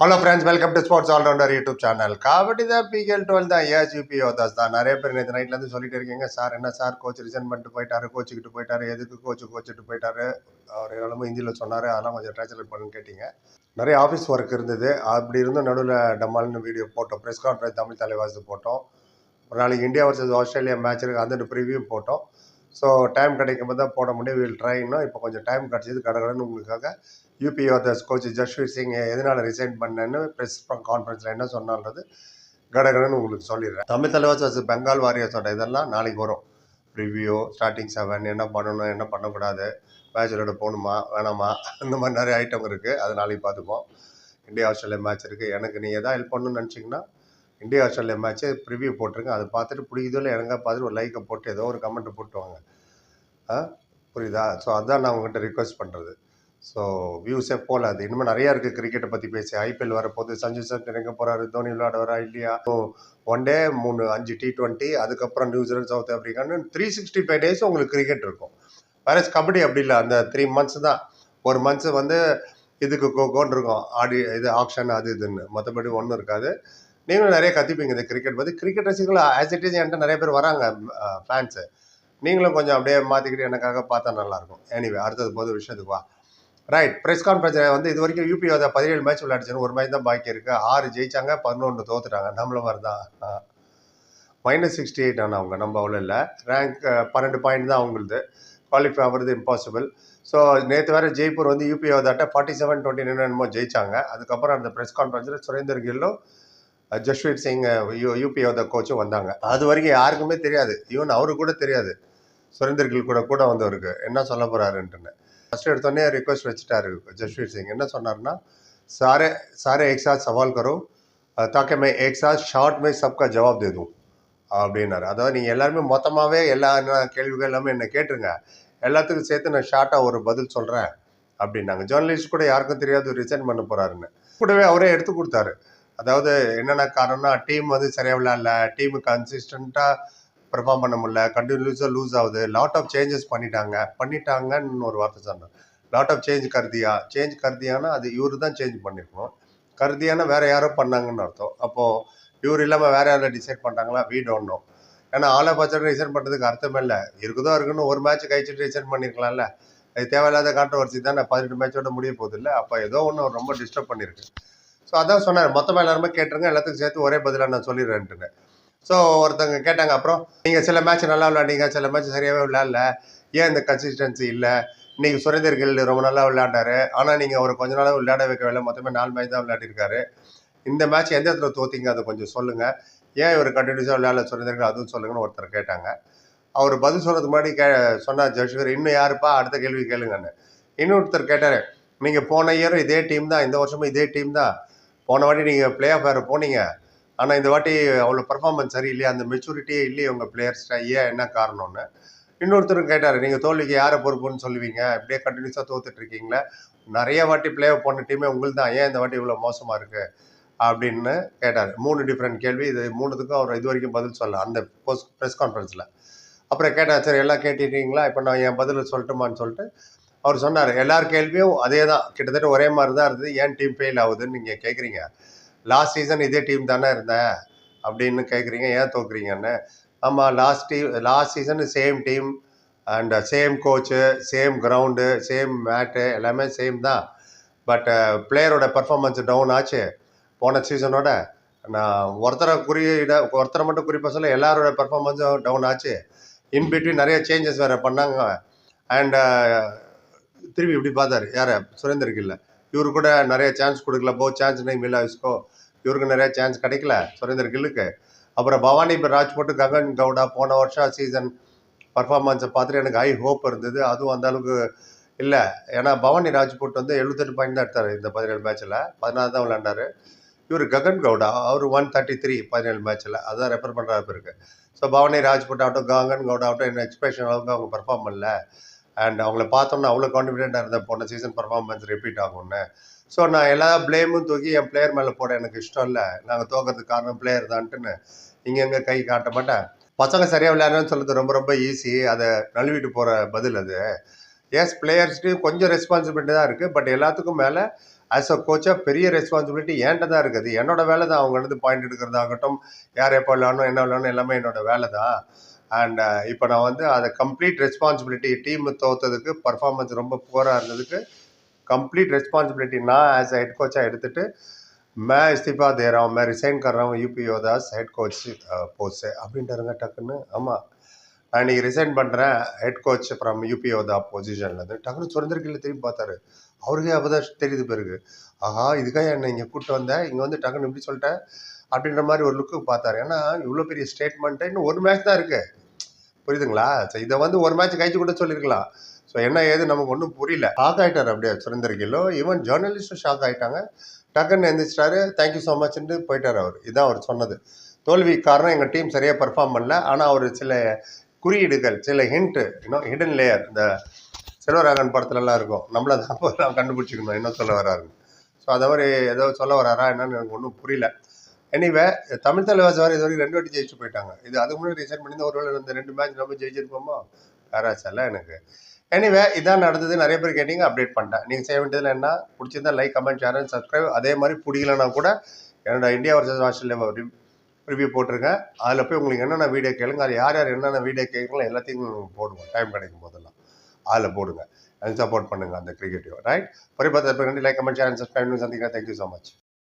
Hello friends, welcome to sports allrounder YouTube channel. Kabaddi தான் PKL 12 தான். AGP Yoddhas தான். நிறைய பேர் நேற்று நைட்லேருந்து சொல்லிட்டு இருக்கீங்க, சார் என்ன சார் கோச் ரிசைன் பண்ணிட்டு போயிட்டாரு, கோச்சுக்கிட்டு போயிட்டாரு, எதுக்கு கோச்சிட்டு போயிட்டாரு, அவர் எவ்வளோ ஹிந்தியில் சொன்னார், அதெல்லாம் கொஞ்சம் ட்ரான்ஸ்லேட் பண்ணுன்னு கேட்டீங்க. நிறைய ஆஃபீஸ் ஒர்க் இருந்தது. அப்படி இருந்தும் நடுவில் டம்மால்னு வீடியோ போட்டோம், ப்ரெஸ் கான்ஃபரன்ஸ் தமிழ் தலைவாசி போட்டோம். ஒரு நாளைக்கு இந்தியா வர்சஸ் ஆஸ்திரேலியா மேட்ச் இருக்குது, அந்த ப்ரிவியூ போட்டோம். ஸோ டைம் கிடைக்கும் போது தான் போட முடியும். வில் ட்ரைன்னா இப்போ கொஞ்சம் டைம் கிடச்சிது கடகடன்னு உங்களுக்காக. யூபி யோதாஸ் கோச் ஜஸ்வீர் சிங் எதனால் ரிசைன் பண்ணேன்னு ப்ரெஸ் கான்ஃபரன்ஸில் என்ன சொன்னான்றது கடகடன்னு உங்களுக்கு சொல்லிடுறேன். தமிழ் தலைவாஸ் வர்சஸ் பெங்கால் வாரியர்ஸோட இதெல்லாம் நாளைக்கு வரும். ரிவ்யூ, ஸ்டார்டிங் 7, என்ன பண்ணணும் என்ன பண்ணக்கூடாது, மேட்ச் விளையாட போகணுமா வேணாமா, இந்த மாதிரி நிறைய ஐட்டம் இருக்குது. அது நாளைக்கு பார்த்துப்போம். இந்தியா ஆஸ்திரேலியா மேட்ச் இருக்குது. எனக்கு நீங்கள் எதாவது ஹெல்ப் பண்ணணும்னு நினச்சிங்கன்னா இந்தியா ஆஸ்திரேலியா மேட்ச்சு ப்ரிவியூ போட்டிருக்கேன். அதை பார்த்துட்டு பிடிக்குதோ இல்லை எனக்கு பார்த்துட்டு ஒரு லைக்கை போட்டு ஏதோ ஒரு கமெண்ட்டை போட்டு வாங்க. புரியுதா? ஸோ அதுதான் நான் உங்கள்கிட்ட ரிக்வெஸ்ட் பண்ணுறது. ஸோ வியூஸே போகல. அது இன்னும் நிறையா இருக்குது கிரிக்கெட்டை பற்றி பேசி. ஐபிஎல் வரப்போது, சஞ்சு சாம்சன் எங்கே போகிறாரு, தோனி விளையாட வரா இல்லையா, 1 டே 5 T20, அதுக்கப்புறம் நியூசிலாந்து, சவுத் ஆஃப்ரிக்கான்னு 365 டேஸ் உங்களுக்கு கிரிக்கெட் இருக்கும். வேற கபடி அப்படி இல்லை. அந்த 3 months தான். ஒரு மந்த்ஸ் இதுக்கு கோன்னு இருக்கும், இது ஆக்ஷன் அது இதுன்னு, மற்றபடி ஒன்றும் இருக்காது. நீங்களும் நிறைய கற்றுப்பீங்க இந்த கிரிக்கெட் பற்றி. கிரிக்கெட் ரசிகர்கள் ஆஸ் இட் இஸ் என்கிட்ட நிறைய பேர் வராங்க ஃபேன்ஸு. நீங்களும் கொஞ்சம் அப்படியே மாற்றிக்கிட்டு எனக்காக பார்த்தா நல்லாயிருக்கும். எனிவே அடுத்தது போது விஷயத்துக்கு வா. ரைட். ப்ரெஸ் கான்ஃபரன்ஸ் இது வரைக்கும் யூபி 17 மேட்ச் விளையாடுச்சுன்னு, ஒரு மேட்ச் தான் பாக்கி இருக்குது. 6 ஜெயிச்சாங்க, 11 தோத்துட்டாங்க. நம்மள மாதிரி தான். -68 ஆனால் அவங்க நம்ம அவ்வளோ இல்லை. ரேங்க் 12 பாயிண்ட் தான் அவங்களுது. குவாலிஃபை ஆகிறது இம்பாசிபிள். ஸோ நேற்று வேறு ஜெய்ப்பூர் யூபி 47-29 என்னமோ ஜெயிச்சாங்க. அதுக்கப்புறம் அந்த ப்ரெஸ் கான்ஃபரன்ஸில் சுரேந்தர் கில்லும் ஜஸ்வீர் சிங் யூபி கோச்சும் வந்தாங்க. அது வரைக்கும் யாருக்குமே தெரியாது, ஈவன் அவருக்கு கூட தெரியாது சுரேந்தர் கில் கூட வந்தவருக்கு என்ன சொல்ல போகிறாருன்ட்டுன்னு. ஃபஸ்ட்டு எடுத்தோடனே ரிக்வெஸ்ட் வச்சுட்டாரு ஜஸ்வீர் சிங். என்ன சொன்னார்னா, सारे एक साथ सवाल करो ताकि मैं एक साथ ஷார்ட் में सबका ஜவாப் दे दूं அப்படின்னாரு. அதாவது நீங்கள் எல்லாருமே மொத்தமாகவே எல்லா கேள்விகள் எல்லாமே என்னை கேட்டுருங்க, எல்லாத்துக்கும் சேர்த்து நான் ஷார்ட்டாக ஒரு பதில் சொல்கிறேன் அப்படின்னாங்க. ஜேர்னலிஸ்ட் கூட யாருக்கும் தெரியாது ரிசைன் பண்ண போகிறாருன்னு. கூடவே அவரே எடுத்து கொடுத்தாரு. அதாவது என்னென்ன காரணம்னா, டீம் சரியாக விளையாடல, டீமு கன்சிஸ்டண்ட்டாக பெர்ஃபார்ம் பண்ண முடியல, கண்டினியூஸாக லூஸ் ஆகுது, லாட் ஆஃப் சேஞ்சஸ் பண்ணிட்டாங்கன்னு ஒரு வார்த்தை சொன்னேன். லாட் ஆஃப் சேஞ்ச் கருதியானா அது இவரு தான் சேஞ்ச் பண்ணியிருக்கணும். கருதியானா வேறு யாரோ பண்ணாங்கன்னு அர்த்தம். அப்போது இவர் இல்லாமல் வேறு யாரும் டிசைட் பண்ணிட்டாங்களா, வீ டோன்ட் நோ. ஏன்னா ஆலை பட்சம் ரிசைன் பண்ணுறதுக்கு அர்த்தமே இல்லை. இருக்குன்னு ஒரு மேட்ச் கழிச்சிட்டு ரிசைன் பண்ணியிருக்கலாம்ல. அது தேவையில்லாத கான்ட்ரவர்சி தானே. 18 மேட்சோட முடிய போகுது இல்லை. அப்போ ஏதோ ஒன்று ரொம்ப டிஸ்டர்ப் பண்ணியிருக்கு. ஸோ அதான் சொன்னார், மொத்தமாக எல்லாருமே கேட்டுருங்க, எல்லாத்துக்கும் சேர்த்து ஒரே பதிலாக நான் சொல்லிடுறேன்ட்டுங்க. ஸோ ஒருத்தங்க கேட்டாங்க, அப்புறம் நீங்கள் சில மேட்ச் நல்லா விளையாண்டீங்க, சில மேட்ச் சரியாகவே விளையாடல, ஏன் இந்த கன்சிஸ்டன்சி இல்லை? இன்றைக்கி சுரேந்தர் கில் ரொம்ப நல்லா விளையாண்டாரு, ஆனால் நீங்கள் ஒரு கொஞ்ச நாளாக விளையாட வைக்கவில்லை, மொத்தமே 4 மேட்ச் தான் விளையாடிருக்காரு. இந்த மேட்ச் எந்த இடத்துல தோற்றிங்க அதை கொஞ்சம் சொல்லுங்கள், ஏன் இவர் கண்டினியூஸாக விளையாடல சுரேந்தர் கில், அதுவும் சொல்லுங்கன்னு ஒருத்தர் கேட்டாங்க. அவர் பதில் சொல்கிறதுக்கு முன்னாடி சொன்னார் ஜஸ்வீர், இன்னும் யாருப்பா அடுத்த கேள்வி கேளுங்கன்னு. இன்னொருத்தர் கேட்டார், நீங்கள் போன இயரும் இதே டீம் தான், இந்த வருஷமும் இதே டீம் தான், போன வாட்டி நீங்கள் பிளே ஆஃப் வேறு போனீங்க, ஆனால் இந்த வாட்டி அவ்வளோ பர்ஃபார்மன்ஸ் சரியில்லையே, அந்த மெச்சூரிட்டியே இல்லையே உங்கள் பிளேயர்ஸ்ட்ட, ஏன் என்ன காரணம்னு. இன்னொருத்தரும் கேட்டார், நீங்கள் தோல்விக்கு யாரை பொறுப்புன்னு சொல்லுவீங்க, இப்படியே கண்டினியூஸாக தோத்துட்ருக்கீங்களே, நிறைய வாட்டி பிளே ஆஃப் போன டீமே உங்களுக்கு தான், ஏன் இந்த வாட்டி இவ்வளோ மோசமாக இருக்குது அப்படின்னு கேட்டார். 3 டிஃப்ரெண்ட் கேள்வி. இது 3த்துக்கும் அவர் இது வரைக்கும் பதில் சொல்லலாம் அந்த ப்ரெஸ் கான்ஃபரன்ஸில். அப்புறம் கேட்டார், சரி எல்லாம் கேட்டுட்டீங்களா, இப்போ நான் என் பதில் சொல்லட்டுமான்னு சொல்லிட்டு அவர் சொன்னார். எல்லார் கேள்வியும் அதே தான், கிட்டத்தட்ட ஒரே மாதிரி தான் இருந்தது. ஏன் டீம் ஃபெயில் ஆகுதுன்னு நீங்கள் கேட்குறீங்க, லாஸ்ட் சீசன் இதே டீம் தானே இருந்தேன் அப்படின்னு கேட்குறீங்க, ஏன் தோக்குறீங்கன்னு. ஆமாம், last season same team and same coach, same ground, same mat, எல்லாமே சேம் தான். பட் பிளேயரோட பர்ஃபார்மன்ஸ் டவுன் ஆச்சு போன சீசனோட. நான் ஒருத்தரை மட்டும் குறிப்பாக சொல்ல, எல்லாரோட பர்ஃபார்மன்ஸும் டவுன் ஆச்சு. இன்பிட்வீன் நிறைய சேஞ்சஸ் வேறு பண்ணாங்க. அண்ட் திரும்பி இப்படி பார்த்தாரு, யாரை, சுரேந்தர் கில்ல. இவரு கூட நிறைய சான்ஸ் கொடுக்கல, சான்ஸ் नहीं मिला इसको, இவருக்கு நிறைய சான்ஸ் கிடைக்கல சுரேந்தர் கில்லுக்கு. அப்புறம் பவானி ராஜ்புட், ககன் கவுடா போன வருஷம் சீசன் பர்ஃபார்மன்ஸை பார்த்துட்டு எனக்கு ஹை ஹோப் இருந்தது. அதுவும் அந்த அளவுக்கு இல்லை. ஏன்னா பவானி ராஜ்புட் 78 பாயிண்ட் தான் எடுத்தார் இந்த 17 மேட்ச்சில், 16 தான் விளையாண்டார். இவர் ககன் கவுடா அவர் 133 17 மேட்ச்சில், அதுதான் ரெஃபர் பண்ணுறாரு இருக்குது. ஸோ பவானி ராஜ்புட் ஆகட்டும், ககன் கவுடா ஆகட்டும், என்ன எக்ஸ்பெக்டேஷன் அளவுக்கு அவங்க பர்ஃபார்ம் பண்ணல. அண்ட் அவங்கள பார்த்தோன்னா அவ்வளோ கான்ஃபிடென்ட்டாக இருந்தேன் போன சீசன் பர்ஃபார்மன்ஸ் ரிப்பீட் ஆகும்னு. ஸோ நான் எல்லா ப்ளேமும் தூக்கி என் பிளேயர் மேலே போட எனக்கு இஷ்டம் இல்லை. நாங்கள் தோக்கிறதுக்கு காரணம் பிளேயர் தான்ட்டுன்னு இங்கே கை காட்ட மாட்டேன். பசங்க சரியாக விளையாடுறேன்னு சொல்கிறது ரொம்ப ரொம்ப ஈஸி, அதை நழுவிட்டு போகிற பதில் அது. எஸ், பிளேயர்ஸ்ட்டையும் கொஞ்சம் ரெஸ்பான்சிபிலிட்டி தான் இருக்குது. பட் எல்லாத்துக்கும் மேலே ஆஸ் அ கோச்சாக பெரிய ரெஸ்பான்சிபிலிட்டி என்கிட்ட தான் இருக்குது. என்னோட வேலை தான் அவங்க இருந்து பாயிண்ட் எடுக்கிறதாகட்டும், யார் எப்போ விளையாடணும் என்ன விளையாடணும் எல்லாமே என்னோட வேலை தான். அண்ட் இப்போ நான் வந்து அதை கம்ப்ளீட் ரெஸ்பான்சிபிலிட்டி டீம் தோத்ததுக்கு பர்ஃபார்மன்ஸ் ரொம்ப புவராக இருந்ததுக்கு कंप्लीट रिस्पॉन्सिबिलिटी ना एज हेड कोच எடுத்துட்டு मैं इस्तीफा दे रहा हूँ मैं रिसाइन कर रहा हूँ UP Yoddhas head coach post से அப்படின்ட்டாருங்க டக்குன்னு. ஆமாம், நான் இன்னைக்கு ரிசைன் பண்ணுறேன் head coach from UP Yoddha பொசிஷன்லேருந்து. டக்குன்னு சுரேந்தர் கில் திரும்பி பார்த்தாரு. அவருக்கே அப்போ தான் தெரியுது பிறகு, ஆஹா இதுக்காக என்னை இங்கே கூப்பிட்டு வந்தேன், இங்கே வந்து டக்குன்னு இப்படி சொல்லிட்டேன் அப்படின்ற மாதிரி ஒரு லுக்கு பார்த்தாரு. ஏன்னா இவ்வளோ பெரிய ஸ்டேட்மெண்ட்டு இன்னும் ஒரு மேட்ச் தான் இருக்குது, புரியுதுங்களா? ஸோ இதை வந்து ஒரு மேட்ச் கழிச்சு கூட சொல்லியிருக்கலாம். ஸோ என்ன ஏது நமக்கு ஒன்றும் புரியல. ஷாக் ஆகிட்டார் அப்படியே சுரேந்தர் கில்லோ. ஈவன் ஜேர்னலிஸ்ட்டும் ஷாக் ஆகிட்டாங்க. டக்குன்னு எந்திரிச்சிட்டாரு, தேங்க்யூ ஸோ மச்ன்ட்டு போயிட்டார் அவர். இதுதான் அவர் சொன்னது. தோல்வி காரணம் எங்கள் டீம் சரியாக பர்ஃபார்ம் பண்ணல, ஆனால் அவர் சில குறியீடுகள் சில ஹிண்ட்டு இன்னும் ஹிடன் லேயர் இந்த செல்வராகவன் படத்துலலாம் இருக்கும், நம்மளை தான் கண்டுபிடிச்சிக்கணும் என்ன சொல்ல வராருன்னு. ஸோ அதை மாதிரி ஏதோ சொல்ல வராரா என்னன்னு எனக்கு ஒன்றும் புரியல. எனிவே தமிழ் தலைவாஸ் வேறு இது வரைக்கும் 2 வாட்டி ஜெயிச்சு போயிட்டாங்க. இது அதுக்கு முன்னாடி ரிசைன் பண்ணி ஒரு வேளை இந்த 2 மேட்ச் நம்ம ஜெயிச்சிருப்போமா யாராச்சல்ல எனக்கு. எனிவே இதான் நடந்தது. நிறைய பேர் கேட்டீங்க, அப்டேட் பண்ணிட்டேன். நீங்கள் செய்ய வேண்டியதில் என்ன, பிடிச்சிருந்தா like comment share and subscribe. அதே மாதிரி பிடிக்கலன்னா கூட என்னோட இந்தியா வர்சஸ் ஆஸ்திரேலியா ரிவ்யூ போட்டிருக்கேன். அதில் போய் உங்களுக்கு என்னென்ன வீடியோ கேளுங்க, அது யார் யார் என்னென்ன வீடியோ கேட்குறோம் எல்லாத்தையும் போடுவோம், டைம் கிடைக்கும் போதெல்லாம் அதில் போடுங்க அண்ட் சப்போர்ட் பண்ணுங்கள் அந்த கிரிக்கெட்டையும். ரைட், பரிபாத்திரம் like comment share and subscribe. சந்திக்கிறேன். Thank you so much.